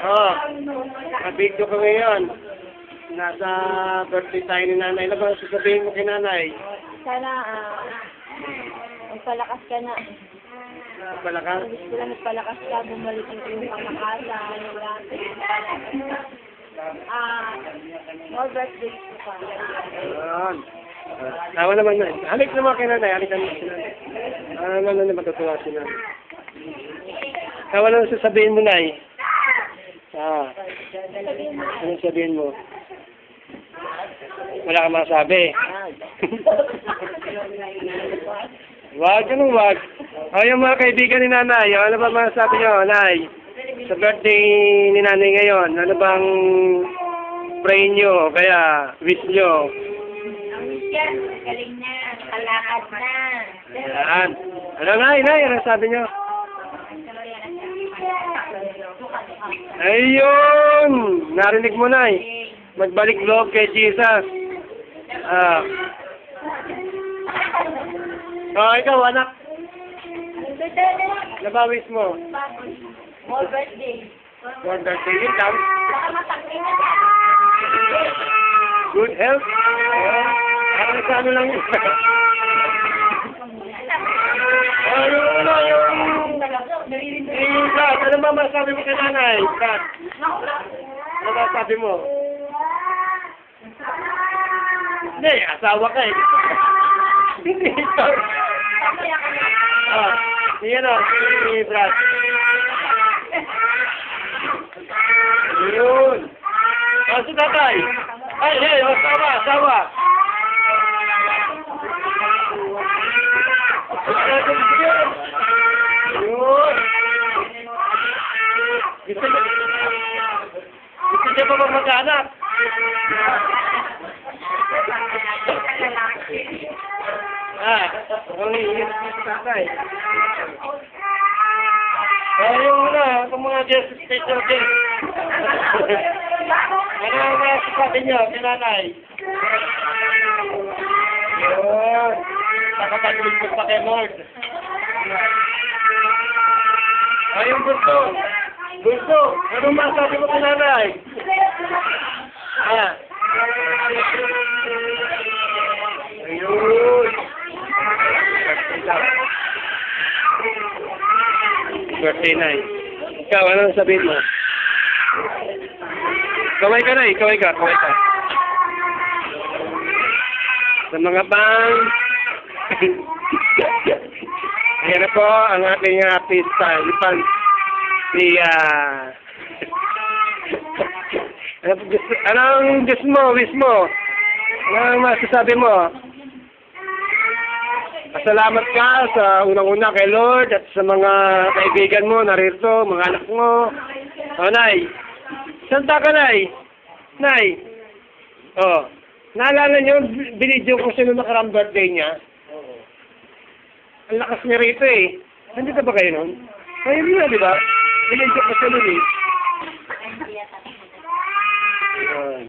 Oo. Naka-video ko ngayon. Nasa birthday tayo ni nanay. Ano ba sasabihin mo kay nanay? Sana, magpalakas ka na. Palakas? Gusto lang magpalakas ka, bumalik yung pamakasan, yung dati. More birthdays ko pa. Ayan. Tawa naman na. Halik naman kay nanay. Halik naman si nanay. Ano na matutuwa si nanay. Tawa naman sasabihin mo, nay. Anong sabihin mo? Wala kang masabi. Wag, anong wag? Yung mga kaibigan ni nanay, ano ba masasabi nyo, nay? Sa birthday ni nanay ngayon, ano bang pray nyo, kaya wish nyo? Ang wish yan, galing na, kalakad na. Ayan. Ano nay, ano sabi nyo? Ayun! Narinig mo, nay. Magbalik loob kay Jesus. Ikaw, anak. Nabawis mo. More birthday. More birthday din lang. Baka masakit na. Good health. Parang sa ano lang yun. Brad, ano ba masabi mo kay nanay? Brad, ano ba sabi mo? Hindi, asawa ka eh. Hindi, ito. Yan o, si Brad. Yun. Si tatay. Ay, asawa. Yun. Gusto niya pa mag-anak? Ang iisip si tatay. Yung itong mga special guest. Ano ang masasabi niyo, kinanay? Yun. Nakapag-ulit ko pa kay Lord. Yung gusto. Ano masasabi mo kinanay? Ayun. Birthday na eh. Ikaw, ano sabihin mo? Kaway ka. Sa mga bang... Ayan na po ang ating artista. Anong wish mo? Anong masasabi mo? Pasalamat ka sa unang-una kay Lord at sa mga kaibigan mo narito, mga anak mo. Nay. Santa ka, nay? Nay. Naalala niyo, binidyo ko siya nung nakarang birthday niya. Ang lakas niya rito eh. Nandito ba kayo nun? Ayun na, di ba? Binidyo ko siya nun eh.